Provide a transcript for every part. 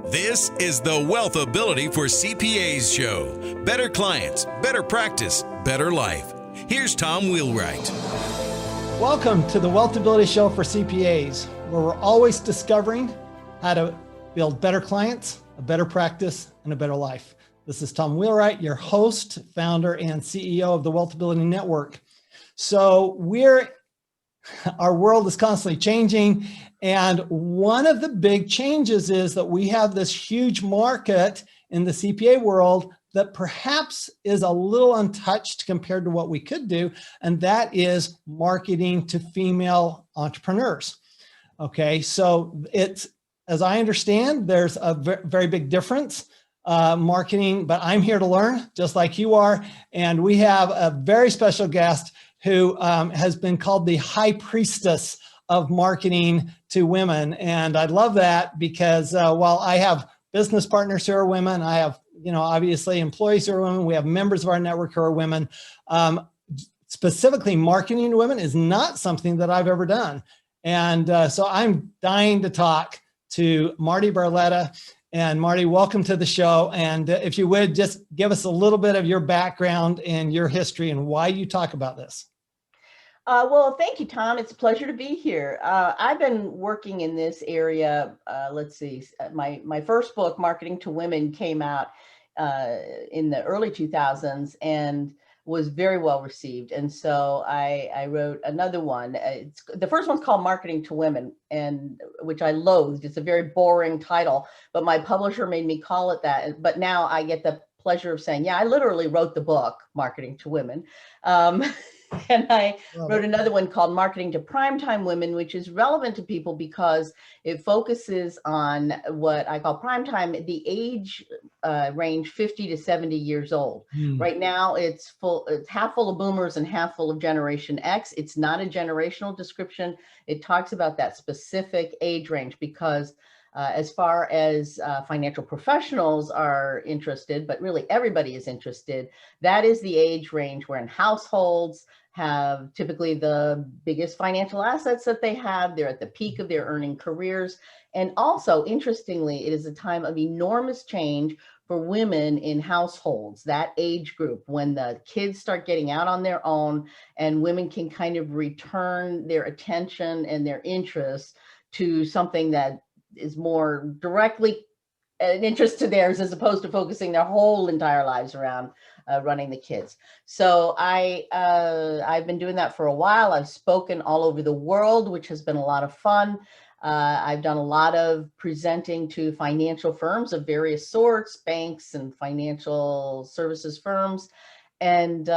This is the WealthAbility for CPAs show. Better clients, better practice, better life. Here's Tom Wheelwright. Welcome to the WealthAbility show for CPAs, where we're always discovering how to build better clients, a better practice, and a better life. This is Tom Wheelwright, your host, founder, and CEO of the WealthAbility Network. So our world is constantly changing. And one of the big changes is that we have this huge market in the CPA world that perhaps is a little untouched compared to what we could do. And that is marketing to female entrepreneurs. Okay, so it's, as I understand, there's a very big difference marketing, but I'm here to learn just like you are. And we have a very special guest who has been called the high priestess of marketing to women. And I love that because while I have business partners who are women, I have, obviously employees who are women, we have members of our network who are women. Specifically, marketing to women is not something that I've ever done. And so I'm dying to talk to Marti Barletta. And Marti, welcome to the show. And if you would, just give us a little bit of your background and your history and why you talk about this. Well, thank you, Tom. It's a pleasure to be here. I've been working in this area. Let's see, my first book, Marketing to Women, came out in the early 2000s and was very well received. And so I wrote another one. The first one's called Marketing to Women, and which I loathed. It's a very boring title, but my publisher made me call it that. But now I get the pleasure of saying, yeah, I literally wrote the book, Marketing to Women. And I wrote another one called Marketing to Primetime Women, which is relevant to people because it focuses on what I call primetime, the age range 50 to 70 years old. Right now, it's half full of boomers and half full of Generation X. It's not a generational description. It talks about that specific age range because as far as financial professionals are interested, but really everybody is interested, that is the age range where in households have typically the biggest financial assets that they have. They're at the peak of their earning careers. And also, interestingly, it is a time of enormous change for women in households, that age group, when the kids start getting out on their own and women can kind of return their attention and their interest to something that is more directly an interest to theirs as opposed to focusing their whole entire lives around running the kids. So I've been doing that for a while. I've spoken all over the world, which has been a lot of fun. I've done a lot of presenting to financial firms of various sorts, banks and financial services firms. And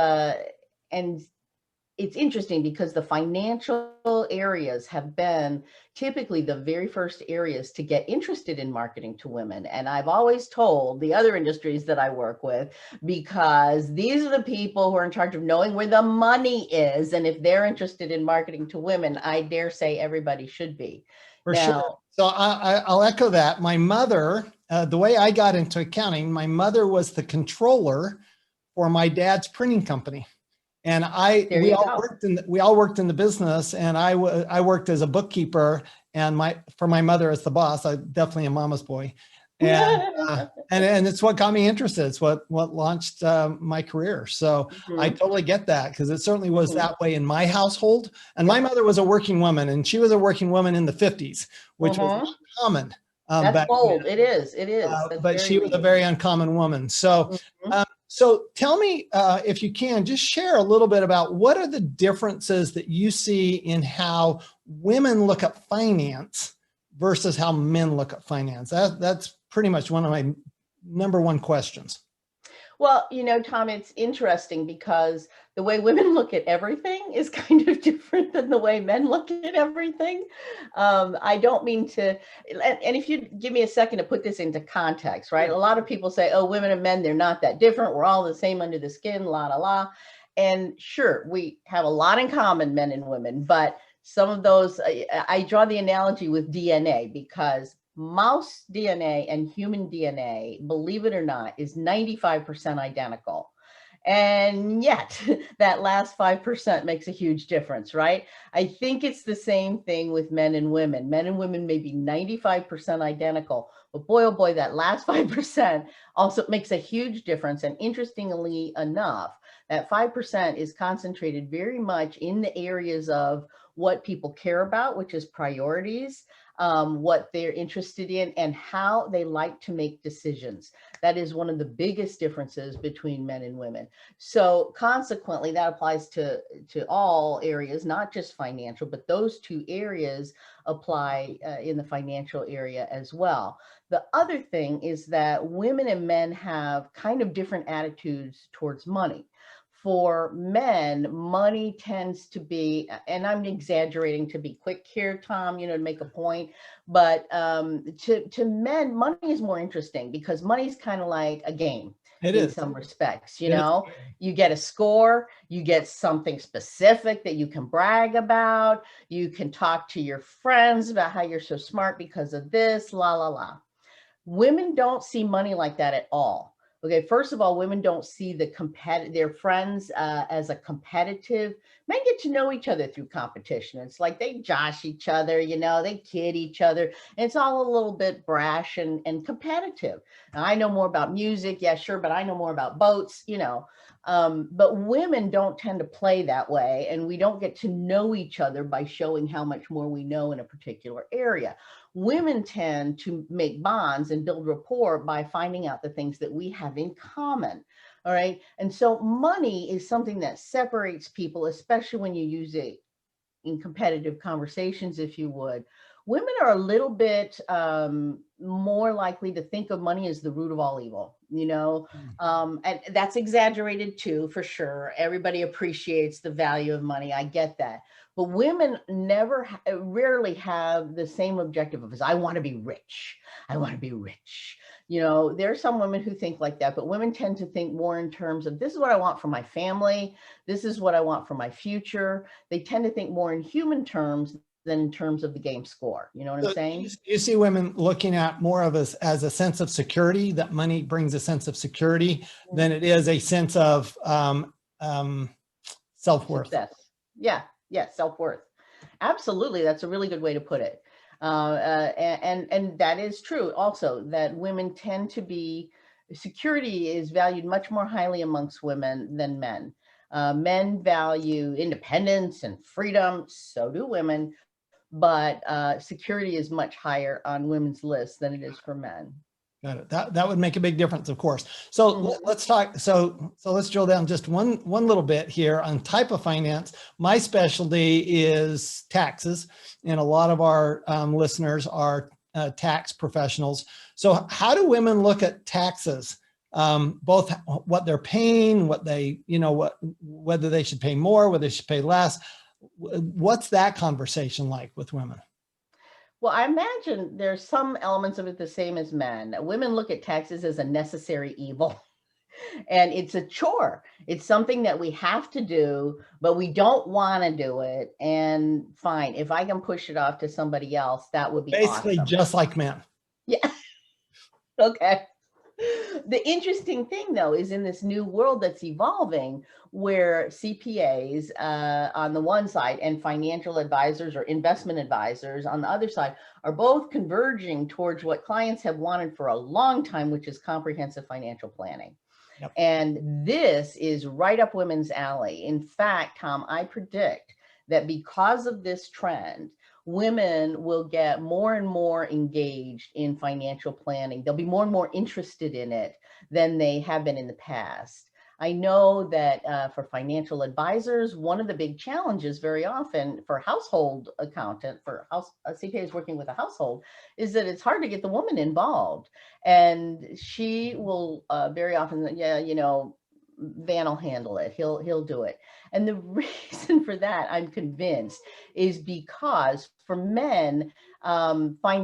it's interesting because the financial areas have been typically the very first areas to get interested in marketing to women. And I've always told the other industries that I work with, because these are the people who are in charge of knowing where the money is. And if they're interested in marketing to women, I dare say everybody should be. For sure. So I'll echo that. My mother, the way I got into accounting, my mother was the controller for my dad's printing company. And we all worked in the business, and I worked as a bookkeeper, and for my mother as the boss. I definitely a mama's boy, and and it's what got me interested. It's what launched my career. So I totally get that because it certainly was that way in my household. And my mother was a working woman, and she was a working woman in the 50s, which was not common. That's bold. Then. It is. But she was a very uncommon woman. So. So tell me, if you can, just share a little bit about what are the differences that you see in how women look at finance versus how men look at finance. That's pretty much one of my number one questions. Well, Tom, it's interesting because the way women look at everything is kind of different than the way men look at everything. I don't mean to, and if you give me a second to put this into context, right? A lot of people say, oh, women and men, they're not that different. We're all the same under the skin, la, la, la. And sure, we have a lot in common, men and women, but some of those, I draw the analogy with DNA because mouse DNA and human DNA, believe it or not, is 95% identical. And yet that last 5% makes a huge difference, right? I think it's the same thing with men and women. Men and women may be 95% identical, but boy, oh boy, that last 5% also makes a huge difference. And interestingly enough, that 5% is concentrated very much in the areas of what people care about, which is priorities, what they're interested in, and how they like to make decisions. That is one of the biggest differences between men and women. So consequently, that applies to all areas, not just financial, but those two areas apply in the financial area as well. The other thing is that women and men have kind of different attitudes towards money. For men, money tends to be, and I'm exaggerating to be quick here, Tom, to make a point, but to men, money is more interesting because money is kind of like a game. It In is. some respects, It is. you get a score, you get something specific that you can brag about, you can talk to your friends about how you're so smart because of this, la, la, la. Women don't see money like that at all. Okay, first of all, women don't see their friends as a competitive. Men get to know each other through competition. It's like they josh each other, they kid each other. And it's all a little bit brash and competitive. Now, I know more about music, yeah, sure, but I know more about boats, but women don't tend to play that way. And we don't get to know each other by showing how much more we know in a particular area. Women tend to make bonds and build rapport by finding out the things that we have in common. All right. And so money is something that separates people, especially when you use it in competitive conversations, if you would. Women are a little bit more likely to think of money as the root of all evil, and that's exaggerated too, for sure. Everybody appreciates the value of money. I get that. But women rarely have the same objective of, I want to be rich. I want to be rich. There are some women who think like that, but women tend to think more in terms of, this is what I want for my family. This is what I want for my future. They tend to think more in human terms than in terms of the game score. You know what I'm saying? You see women looking at more of us as a sense of security, that money brings a sense of security than it is a sense of self-worth. Success. Yeah. Self-worth. Absolutely. That's a really good way to put it. And that is true also, that women tend to be, security is valued much more highly amongst women than men. Men value independence and freedom, so do women, but security is much higher on women's list than it is for men. Got it. That would make a big difference, of course. So let's talk. So let's drill down just one little bit here on type of finance. My specialty is taxes, and a lot of our listeners are tax professionals. So how do women look at taxes? Both what they're paying, what they, whether they should pay more, whether they should pay less. What's that conversation like with women? Well, I imagine there's some elements of it the same as men. Women look at taxes as a necessary evil. And it's a chore. It's something that we have to do, but we don't want to do it. And fine, if I can push it off to somebody else, that would be basically awesome. Just like men. Yeah. Okay. The interesting thing, though, is in this new world that's evolving, where CPAs on the one side and financial advisors or investment advisors on the other side are both converging towards what clients have wanted for a long time, which is comprehensive financial planning. Yep. And this is right up women's alley. In fact, Tom, I predict that because of this trend, women will get more and more engaged in financial planning. They'll be more and more interested in it than they have been in the past. I know that for financial advisors, one of the big challenges very often for household accountant, for CPAs working with a household, is that it's hard to get the woman involved. And she will very often, Van will handle it. He'll do it. And the reason for that, I'm convinced, is because for men,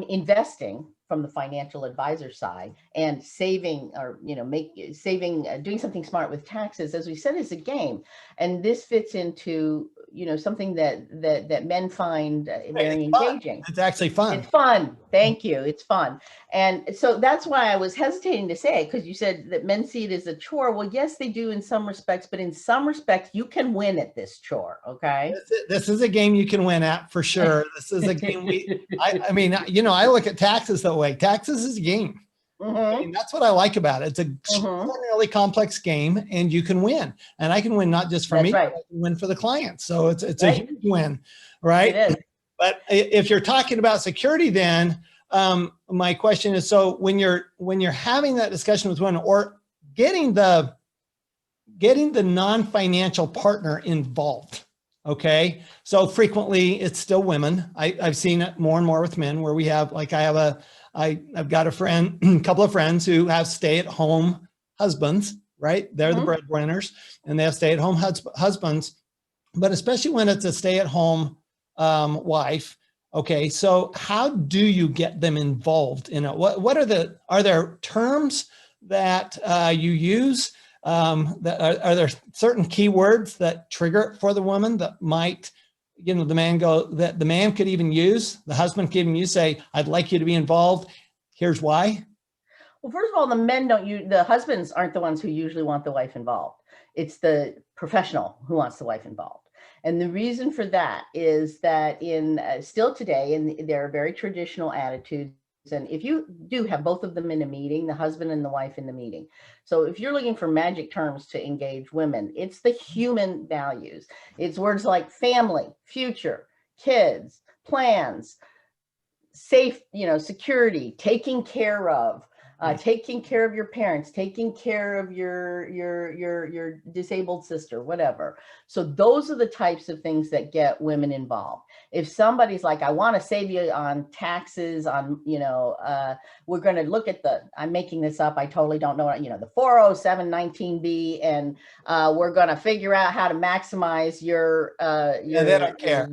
investing from the financial advisor side and saving, or doing something smart with taxes, as we said, is a game. And this fits into something that men find very It's fun. engaging. It's actually fun. It's fun. Thank you. It's fun. And so that's why I was hesitating to say it, because you said that men see it as a chore. Well, yes, they do in some respects, but in some respects, you can win at this chore. Okay. This is a game you can win at for sure. This is a game I mean, I look at taxes that way. Taxes is a game. Mm-hmm. And that's what I like about it. It's a extraordinarily complex game, and you can win. And I can win not just for me, right. but I can win for the client. So it's Right. a huge win, right? It is. But if you're talking about security, then my question is: so when you're having that discussion with women, or getting the non-financial partner involved, okay? So frequently it's still women. I've seen it more and more with men, where we have, like, I've got a couple of friends who have stay-at-home husbands, right? They're the breadwinners, and they have stay-at-home husbands. But especially when it's a stay-at-home wife, okay. So how do you get them involved in it? What are there terms that you use? Are there certain keywords that trigger it for the woman that might, that the man could even use, the husband could even use, say, I'd like you to be involved. Here's why. Well, first of all, the husbands aren't the ones who usually want the wife involved. It's the professional who wants the wife involved. And the reason for that is that still today, and there are very traditional attitudes. And if you do have both of them in a meeting, the husband and the wife in the meeting. So if you're looking for magic terms to engage women, it's the human values. It's words like family, future, kids, plans, safe, security, taking care of, taking care of your parents, taking care of your disabled sister, whatever. So those are the types of things that get women involved. If somebody's like, I want to save you on taxes, we're going to look at I'm making this up, I totally don't know, the 40719B, and we're going to figure out how to maximize your they don't care.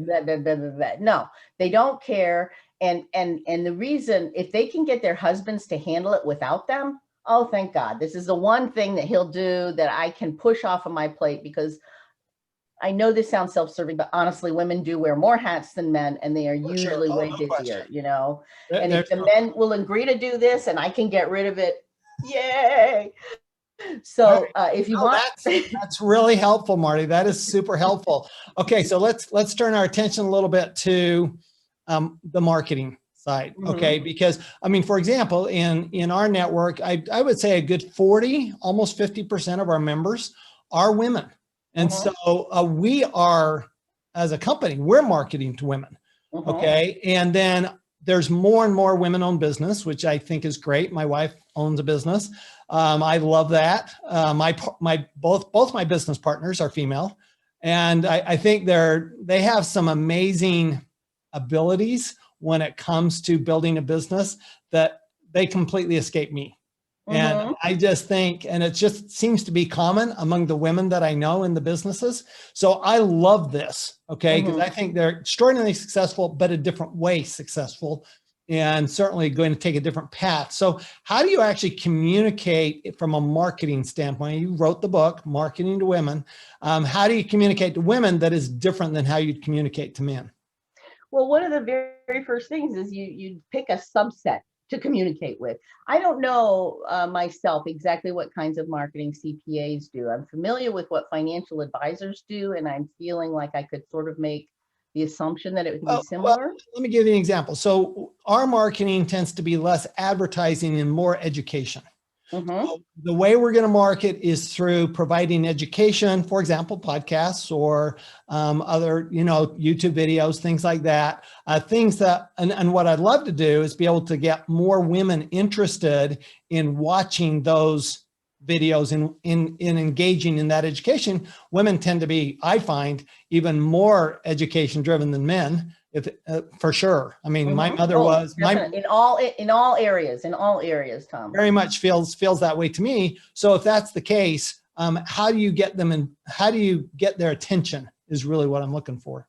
No, they don't care. And the reason, if they can get their husbands to handle it without them, oh, thank God. This is the one thing that he'll do that I can push off of my plate, because I know this sounds self-serving, but honestly, women do wear more hats than men, and they are usually way busier, And if the men will agree to do this and I can get rid of it, yay. So if you want, that's really helpful, Marty. That is super helpful. Okay, so let's turn our attention a little bit to the marketing side, okay? Because for example, in our network, I would say a good 40, almost 50% of our members are women. And so we are, as a company, we're marketing to women, okay? And then there's more and more women-owned business, which I think is great. My wife owns a business. I love that. Both my business partners are female, and I think they have some amazing abilities when it comes to building a business that they completely escape me. And I just think, and it just seems to be common among the women that I know in the businesses. So I love this, okay? Because I think they're extraordinarily successful, but a different way successful, and certainly going to take a different path. So how do you actually communicate from a marketing standpoint? You wrote the book, Marketing to Women. How do you communicate to women that is different than how you'd communicate to men? Well, one of the very first things is you pick a subset to communicate with. I don't know myself exactly what kinds of marketing CPAs do. I'm familiar with what financial advisors do, and I'm feeling like I could sort of make the assumption that it would be similar. Well, let me give you an example. So our marketing tends to be less advertising and more education. So the way we're going to market is through providing education, for example, podcasts or other, YouTube videos, things like that. Things that, and what I'd love to do is be able to get more women interested in watching those videos and in engaging in that education. Women tend to be, I find, even more education driven than men. For sure. My mother was in all areas, Tom. Very much feels that way to me. So if that's the case, how do you get them and how do you get their attention is really what I'm looking for.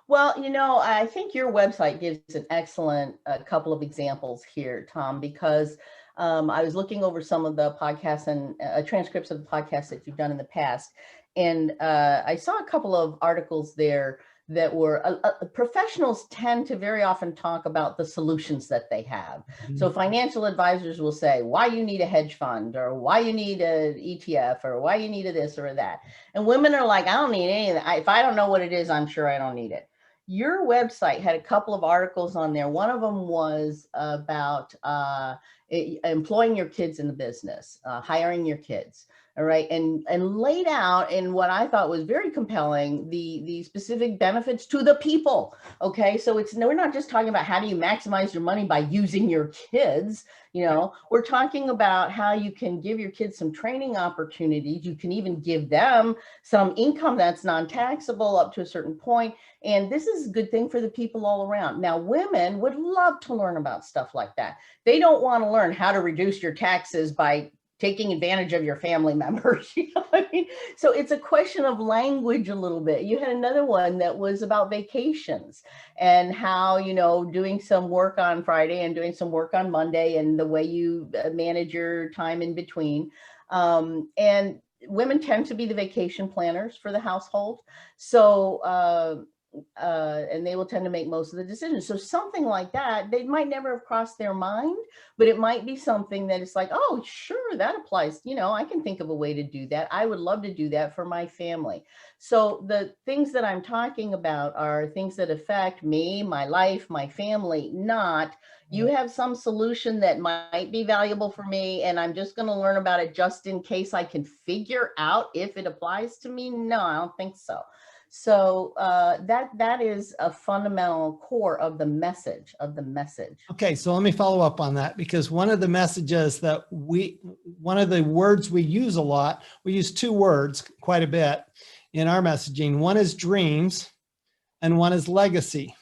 Well, I think your website gives an excellent couple of examples here, Tom, because I was looking over some of the podcasts and transcripts of the podcasts that you've done in the past. I saw a couple of articles there that were professionals tend to very often talk about the solutions that they have. So financial advisors will say why you need a hedge fund, or why you need an ETF, or why you need a this or that. And women are like, I don't need any of that. If I don't know what it is, I'm sure I don't need it. Your website had a couple of articles on there. One of them was about employing your kids in the business, hiring your kids. All right. And laid out in what I thought was very compelling, the specific benefits to the people. Okay. So we're not just talking about how do you maximize your money by using your kids. We're talking about how you can give your kids some training opportunities. You can even give them some income that's non-taxable up to a certain point. And this is a good thing for the people all around. Now, women would love to learn about stuff like that. They don't want to learn how to reduce your taxes by taking advantage of your family members. You know what I mean? So it's a question of language a little bit. You had another one that was about vacations and how, doing some work on Friday and doing some work on Monday and the way you manage your time in between. And women tend to be the vacation planners for the household. So, and they will tend to make most of the decisions. So something like that, they might never have crossed their mind, but it might be something that it's like, oh, sure, that applies. I can think of a way to do that. I would love to do that for my family. So the things that I'm talking about are things that affect me, my life, my family, not you have some solution that might be valuable for me, and I'm just going to learn about it just in case I can figure out if it applies to me. No, I don't think so. So that is a fundamental core of the message Okay, so let me follow up on that, because one of the messages that one of the words we use a lot, we use two words quite a bit in our messaging. One is dreams and one is legacy.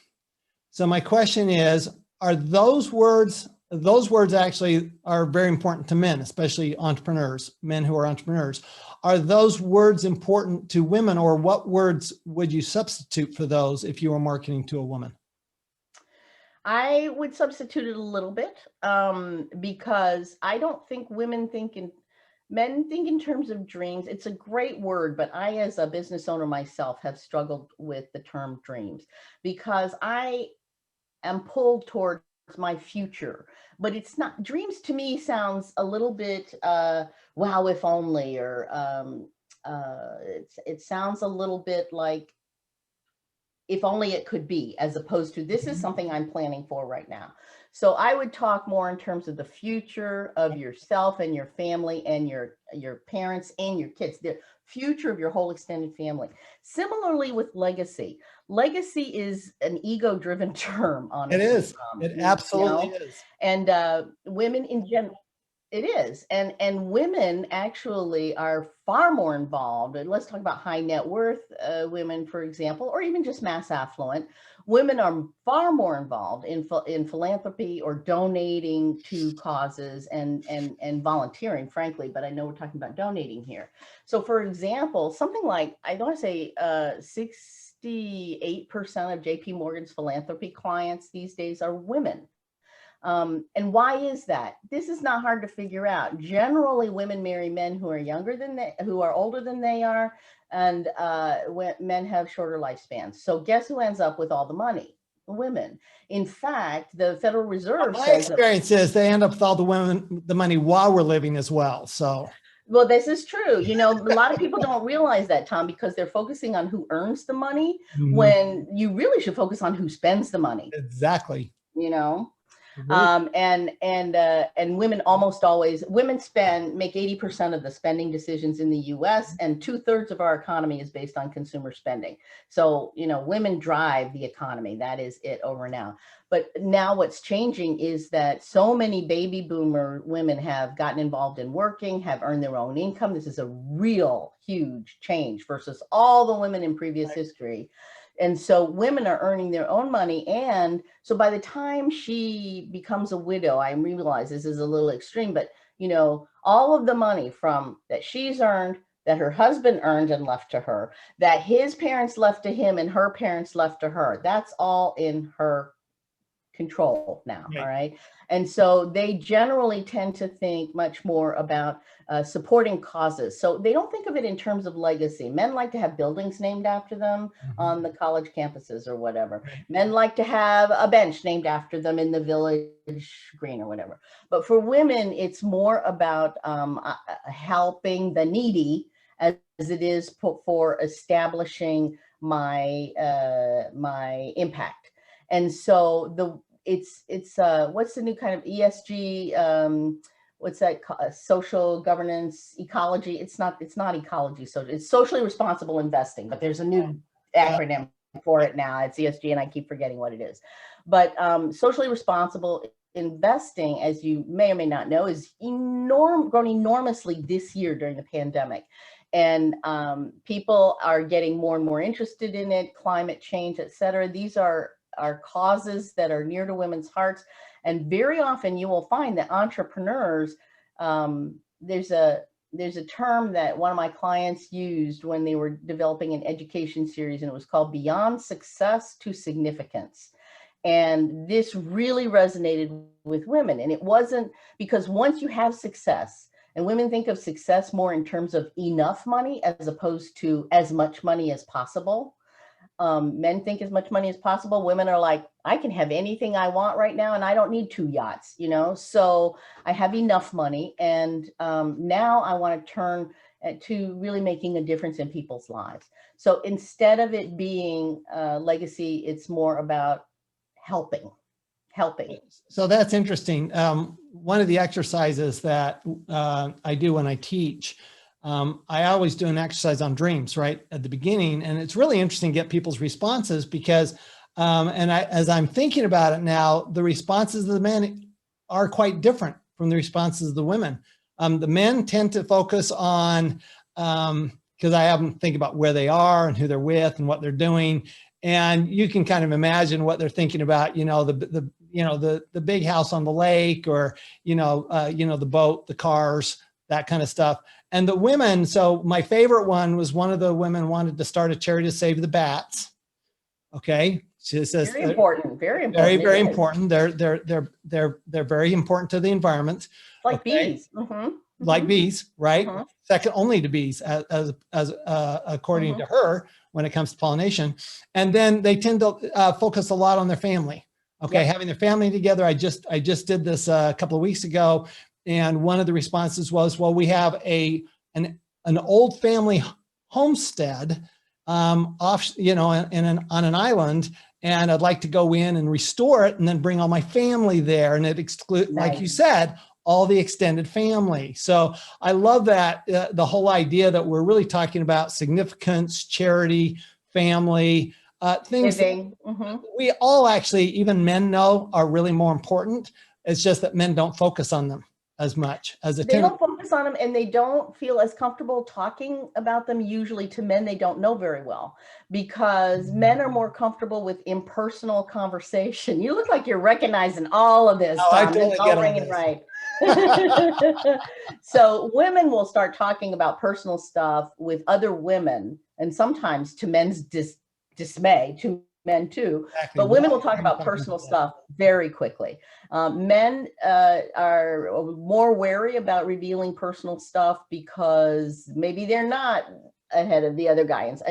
So my question is, are those words actually are very important to men, especially entrepreneurs, men who are entrepreneurs. Are those words important to women, or what words would you substitute for those if you were marketing to a woman? I would substitute it a little bit because I don't think men think in terms of dreams. It's a great word, but I, as a business owner myself, have struggled with the term dreams because I am pulled towards my future, but it's not. Dreams to me sounds a little bit wow, if only, or it sounds a little bit like if only it could be, as opposed to this is something I'm planning for right now. So I would talk more in terms of the future of yourself and your family and your parents and your kids, the future of your whole extended family. Similarly with legacy. Legacy is an ego-driven term, honestly. It is. It absolutely is. And women in general, it is. And women actually are far more involved. And let's talk about high net worth women, for example, or even just mass affluent. Women are far more involved in philanthropy or donating to causes and volunteering, frankly, but I know we're talking about donating here. So for example, something like, I want to say 68% of JP Morgan's philanthropy clients these days are women. And why is that? This is not hard to figure out. Generally, women marry men who are who are older than they are, and men have shorter lifespans. So guess who ends up with all the money? Women. In fact, the Federal Reserve my experience is they end up with all the money while we're living as well. So. Well, this is true. A lot of people don't realize that, Tom, because they're focusing on who earns the money when you really should focus on who spends the money. Exactly. And women almost always, make 80% of the spending decisions in the US, and 2/3 of our economy is based on consumer spending. So, women drive the economy. That is it over now. But now what's changing is that so many baby boomer women have gotten involved in working, have earned their own income. This is a real huge change versus all the women in previous history. And so women are earning their own money. And so by the time she becomes a widow, I realize this is a little extreme, but all of the money from that she's earned, that her husband earned and left to her, that his parents left to him and her parents left to her, that's all in her control now. Right. All right. And so they generally tend to think much more about supporting causes. So they don't think of it in terms of legacy. Men like to have buildings named after them on the college campuses or whatever. Right. Men like to have a bench named after them in the village green or whatever. But for women, it's more about helping the needy as it is for establishing my my impact. And so it's what's the new kind of ESG, what's that social governance ecology? It's not ecology, so it's socially responsible investing, but there's a new acronym for it now. It's ESG and I keep forgetting what it is. But socially responsible investing, as you may or may not know, is grown enormously this year during the pandemic. And people are getting more and more interested in it, climate change, et cetera. These are causes that are near to women's hearts. And very often you will find that entrepreneurs, there's a term that one of my clients used when they were developing an education series, and it was called Beyond Success to Significance. And this really resonated with women. And it wasn't because once you have success, and women think of success more in terms of enough money as opposed to as much money as possible. Men think as much money as possible. Women are like, I can have anything I want right now and I don't need 2 yachts, you know? So I have enough money. And now I want to turn to really making a difference in people's lives. So instead of it being legacy, it's more about helping. So that's interesting. One of the exercises that I do when I teach, I always do an exercise on dreams right at the beginning. And it's really interesting to get people's responses because, as I'm thinking about it now, the responses of the men are quite different from the responses of the women. The men tend to focus on, because I have them think about where they are and who they're with and what they're doing. And you can kind of imagine what they're thinking about, the big house on the lake or, the boat, the cars, that kind of stuff. And the women, so my favorite one was one of the women wanted to start a charity to save the bats. Okay. She says very important. Very important. They're very important to the environment. Like bees. Mm-hmm. Like bees, right? Mm-hmm. Second only to bees, as according to her, when it comes to pollination. And then they tend to focus a lot on their family. Okay, having their family together. I just did this a couple of weeks ago, and one of the responses was, "Well, we have an old family homestead off, on an island, and I'd like to go in and restore it, and then bring all my family there, and it exclude, like you said, all the extended family." So I love that the whole idea that we're really talking about significance, charity, family. Things that we all actually, even men know are really more important. It's just that men don't focus on them as much as they don't focus on them, and they don't feel as comfortable talking about them usually to men they don't know very well, because men are more comfortable with impersonal conversation. You look like you're recognizing all of this. I totally get it. Right. So women will start talking about personal stuff with other women, and sometimes to men's dismay, to men too. Exactly. But women will talk about personal stuff very quickly. Men are more wary about revealing personal stuff because maybe they're not ahead of the other guy. And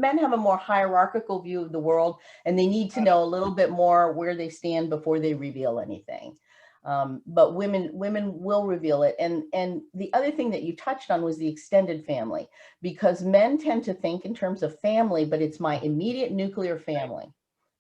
men have a more hierarchical view of the world, and they need to know a little bit more where they stand before they reveal anything. But women will reveal it. And the other thing that you touched on was the extended family, because men tend to think in terms of family, but it's my immediate nuclear family,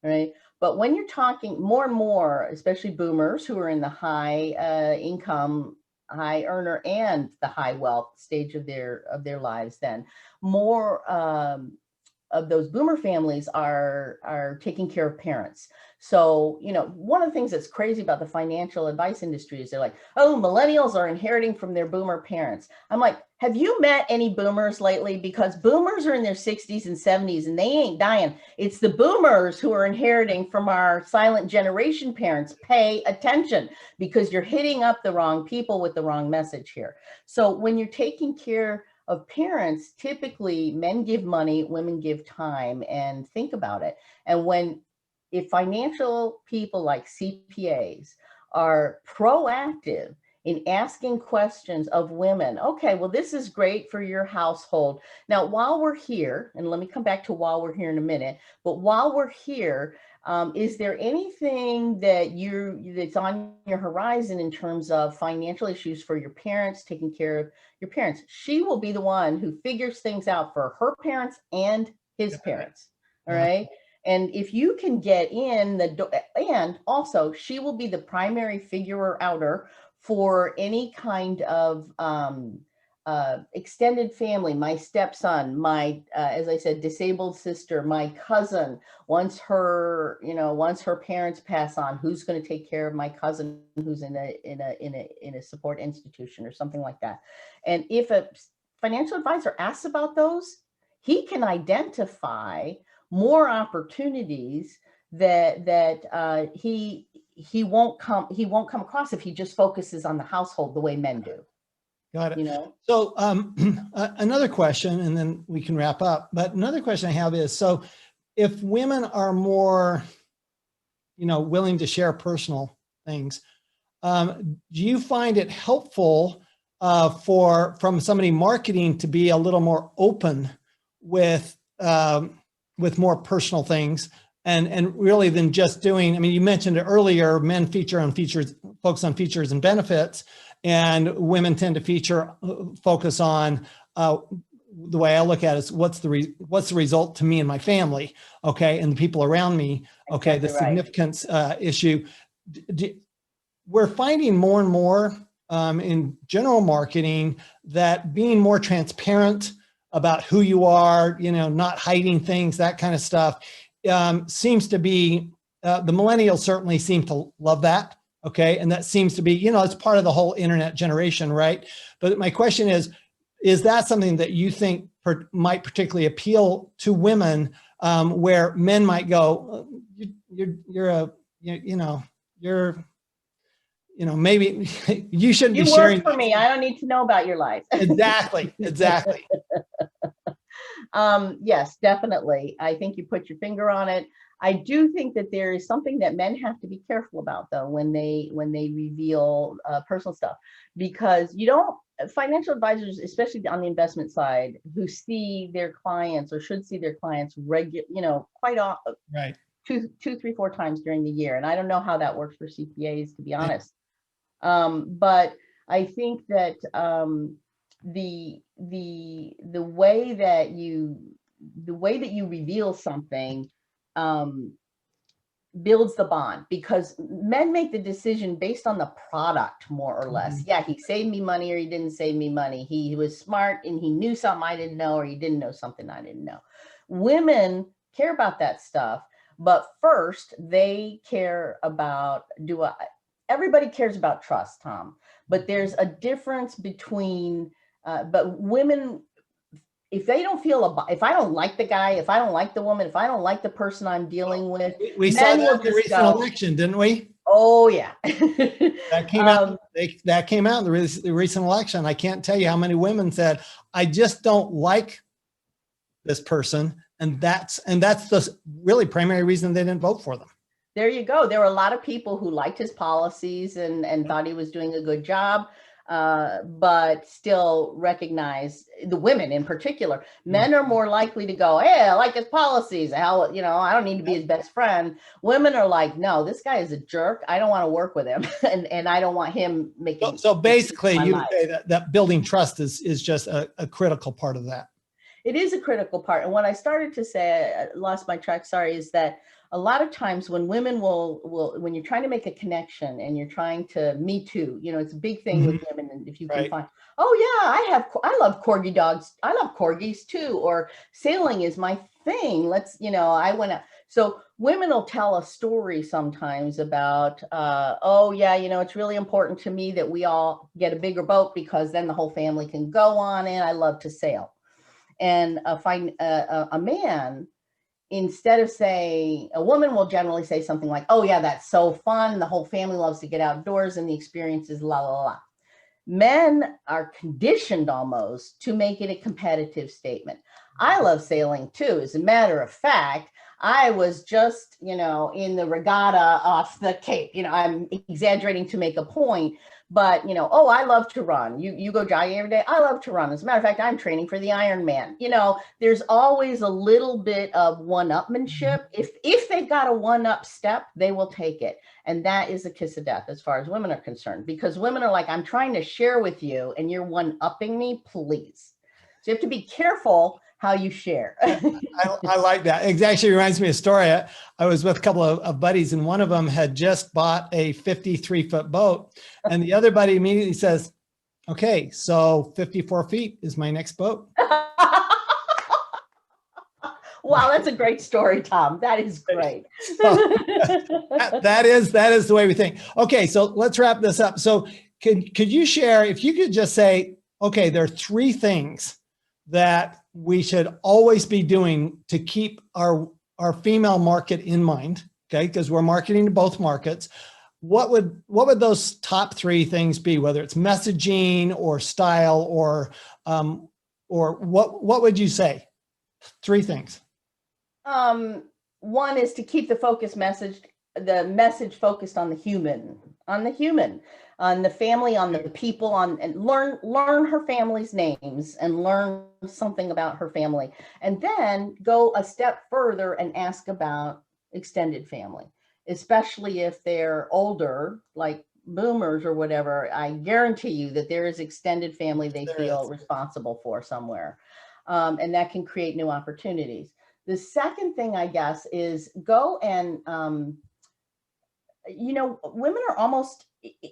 right? But when you're talking more and more, especially boomers who are in the high income, high earner and the high wealth stage of their lives, then more of those boomer families are taking care of parents. So, one of the things that's crazy about the financial advice industry is they're like, oh, millennials are inheriting from their boomer parents. I'm like, have you met any boomers lately? Because boomers are in their 60s and 70s and they ain't dying. It's the boomers who are inheriting from our silent generation parents. Pay attention, because you're hitting up the wrong people with the wrong message here. So when you're taking care of parents, typically men give money, women give time, and think about it. And when if financial people like CPAs are proactive in asking questions of women, okay, well, this is great for your household. Now, while we're here, and let me come back to while we're here in a minute, but while we're here, is there anything that that's on your horizon in terms of financial issues for your parents, taking care of your parents? She will be the one who figures things out for her parents and his parents. All right. And if you can get in the door, and also she will be the primary figure outer for any kind of extended family, my stepson, my, as I said, disabled sister, my cousin, once her parents pass on, who's going to take care of my cousin who's in a support institution or something like that. And if a financial advisor asks about those, he can identify more opportunities that he won't come across if he just focuses on the household the way men do. Got it. You know? So another question, and then we can wrap up, but another question I have is, so if women are more, willing to share personal things, do you find it helpful from somebody marketing to be a little more open with more personal things and really than just doing, you mentioned it earlier, men focus on features and benefits, and women tend to focus on, the way I look at it is what's the result to me and my family, okay, and the people around me, okay, the significance issue. We're finding more and more in general marketing that being more transparent about who you are, not hiding things, that kind of stuff, seems to be, the millennials certainly seem to love that. Okay. And that seems to be, it's part of the whole internet generation, right? But my question is that something that you think might particularly appeal to women, where men might go, maybe you shouldn't be sharing. You work for me. I don't need to know about your life. Exactly. Yes, definitely. I think you put your finger on it. I do think that there is something that men have to be careful about, though, when they reveal personal stuff, because financial advisors, especially on the investment side, who see their clients or should see their clients quite often, right, 2, 3, 4 times during the year. And I don't know how that works for CPAs, to be honest. But I think that the way that you reveal something builds the bond, because men make the decision based on the product, more or less. Yeah, he saved me money or he didn't save me money. He was smart and he knew something I didn't know, or he didn't know something I didn't know. Women care about that stuff, but first they care about, everybody cares about trust, Tom, but there's a difference between, but women, if I don't like the guy, if I don't like the woman, if I don't like the person I'm dealing with, we saw that in the recent election, didn't we? Oh yeah. That came out. That came out in the recent election. I can't tell you how many women said, "I just don't like this person," and that's the really primary reason they didn't vote for them. There you go. There were a lot of people who liked his policies and thought he was doing a good job, but still recognize, the women in particular. Men are more likely to go, "Hey, I like his policies. I don't need to be his best friend." Women are like, "No, this guy is a jerk. I don't want to work with him, and I don't want him making." So basically, you would say that building trust is just a critical part of that. It is a critical part. And what I started to say, I lost my track, sorry, is that a lot of times when women when you're trying to make a connection and you're trying to Me Too, it's a big thing with women. And if you can find, "Oh yeah, I love corgi dogs. I love corgis too," or "Sailing is my thing. I went out." So women will tell a story sometimes about, "Oh yeah, it's really important to me that we all get a bigger boat because then the whole family can go on it. I love to sail." And a man, instead of saying, a woman will generally say something like, "Oh yeah, that's so fun. The whole family loves to get outdoors and the experience is la la la." Men are conditioned almost to make it a competitive statement. "I love sailing too. As a matter of fact, I was just, in the regatta off the Cape. I'm exaggerating to make a point, but oh, I love to run. You go jogging every day. I love to run. As a matter of fact, I'm training for the Ironman. There's always a little bit of one-upmanship. If they've got a one-up step, they will take it. And that is a kiss of death as far as women are concerned, because women are like, I'm trying to share with you and you're one-upping me, please. So you have to be careful how you share. I like that. It actually reminds me of a story. I was with a couple of buddies, and one of them had just bought a 53-foot boat. And the other buddy immediately says, okay, so 54 feet is my next boat. Wow, that's a great story, Tom. That is great. that is the way we think. Okay, so let's wrap this up. So could you share, if you could just say, okay, there are 3 things that we should always be doing to keep our female market in mind, okay? Because we're marketing to both markets. What would those top 3 things be, whether it's messaging or style or what would you say? 3 things. One is to keep the message focused on the human, on the family, on the people, and learn her family's names and learn something about her family. And then go a step further and ask about extended family, especially if they're older, like boomers or whatever. I guarantee you that there is extended family they feel responsible for somewhere. And that can create new opportunities. The second thing, I guess, is go and, women are almost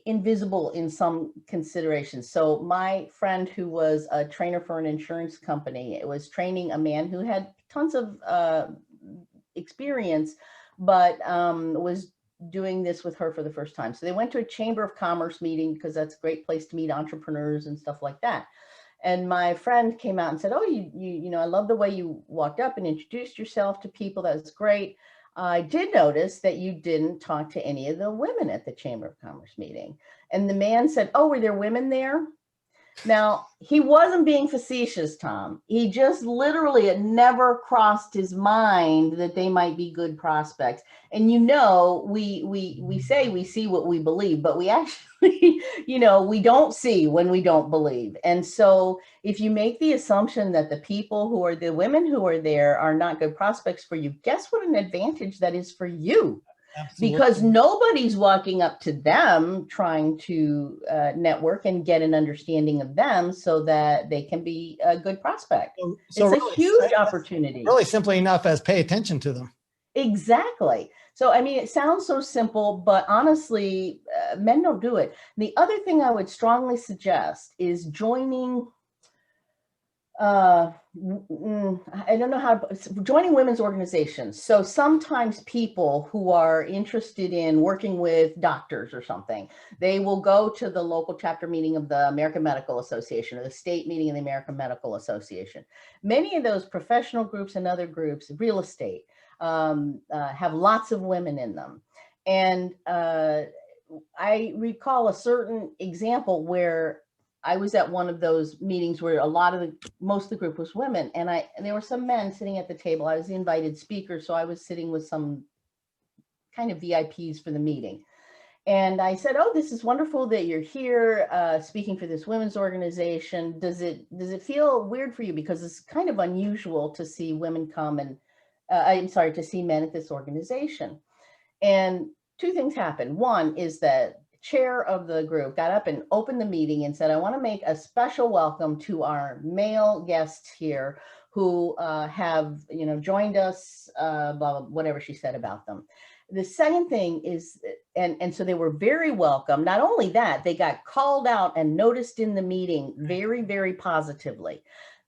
invisible in some considerations. So my friend who was a trainer for an insurance company, was training a man who had tons of experience, but was doing this with her for the first time. So they went to a Chamber of Commerce meeting, because that's a great place to meet entrepreneurs and stuff like that. And my friend came out and said, oh, you I love the way you walked up and introduced yourself to people. That was great. I did notice that you didn't talk to any of the women at the Chamber of Commerce meeting. And the man said, oh, were there women there? Now, he wasn't being facetious, Tom. He just literally, it never crossed his mind that they might be good prospects. And we say we see what we believe, but we actually, we don't see when we don't believe. And so if you make the assumption that the women who are there are not good prospects for you, guess what an advantage that is for you? Absolutely. Because nobody's walking up to them trying to network and get an understanding of them so that they can be a good prospect. So it's really a huge opportunity. Really simply enough as pay attention to them. Exactly. So, I mean, it sounds so simple, but honestly, men don't do it. The other thing I would strongly suggest is joining joining women's organizations. So sometimes people who are interested in working with doctors or something, they will go to the local chapter meeting of the American Medical Association or the state meeting of the American Medical Association. Many of those professional groups and other groups, real estate, have lots of women in them. And I recall a certain example where I was at one of those meetings where most of the group was women, and there were some men sitting at the table. I was the invited speaker, so I was sitting with some kind of VIPs for the meeting. And I said, oh, this is wonderful that you're here speaking for this women's organization. Does it feel weird for you? Because it's kind of unusual to see women come and, to see men at this organization. And 2 things happened. One is that chair of the group got up and opened the meeting and said, I want to make a special welcome to our male guests here who have, joined us, blah, blah, whatever she said about them. The second thing is, and so they were very welcome. Not only that, they got called out and noticed in the meeting very, very positively.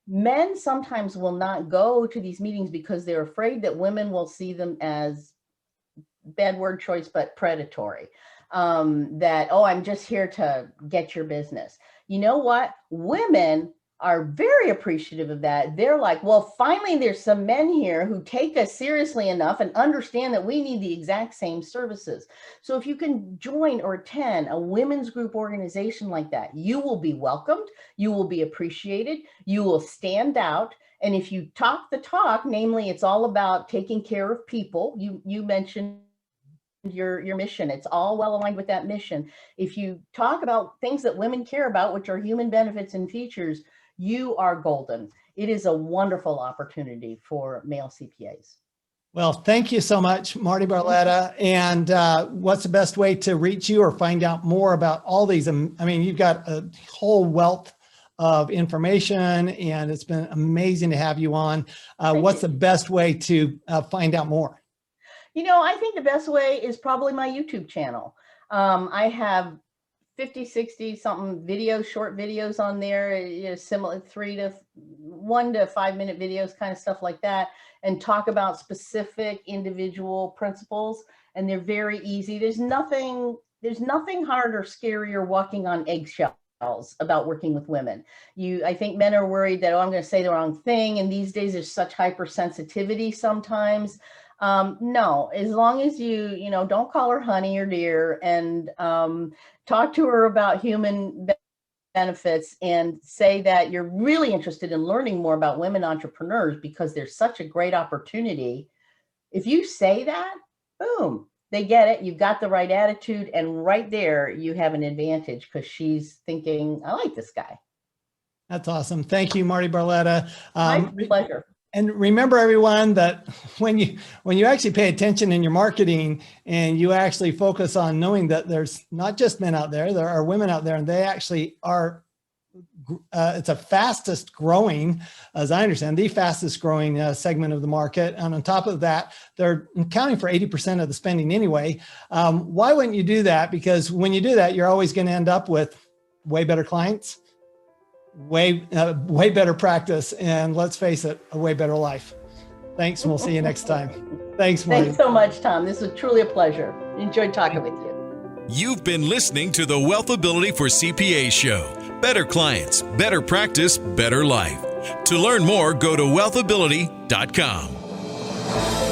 Men sometimes will not go to these meetings because they're afraid that women will see them as, bad word choice, but predatory. That, oh, I'm just here to get your business. You know what? Women are very appreciative of that. They're like, well, finally, there's some men here who take us seriously enough and understand that we need the exact same services. So if you can join or attend a women's group organization like that, you will be welcomed, you will be appreciated, you will stand out, And if you talk the talk, namely, it's all about taking care of people. You mentioned your mission. It's all well aligned with that mission. If you talk about things that women care about, which are human benefits and features, you are golden. It is a wonderful opportunity for male CPAs. Well, thank you so much, Marti Barletta. And what's the best way to reach you or find out more about all these? I mean, you've got a whole wealth of information, and it's been amazing to have you on. What's the best way to find out more? I think the best way is probably my YouTube channel. I have 50, 60 something videos, short videos on there, similar 1 to 5 minute videos, kind of stuff like that, and talk about specific individual principles. And they're very easy. There's nothing hard or scary or walking on eggshells about working with women. I think men are worried that, I'm going to say the wrong thing. And these days there's such hypersensitivity sometimes. No, as long as you don't call her honey or dear, and talk to her about human benefits, and say that you're really interested in learning more about women entrepreneurs because there's such a great opportunity. If you say that, boom, they get it. You've got the right attitude, and right there you have an advantage because she's thinking, I like this guy. That's awesome. Thank you, Marti Barletta. My pleasure. And remember, everyone, that when you actually pay attention in your marketing and you actually focus on knowing that there's not just men out there are women out there, and they actually are, it's a fastest growing, as I understand, the fastest growing segment of the market. And on top of that, they're accounting for 80% of the spending anyway. Why wouldn't you do that? Because when you do that, you're always going to end up with way better clients, way better practice, and let's face it, a way better life. Thanks, and we'll see you next time. Thanks, Marti. Thanks so much, Tom. This was truly a pleasure. Enjoyed talking with you. You've been listening to the WealthAbility for CPAs show. Better clients, better practice, better life. To learn more, go to WealthAbility.com.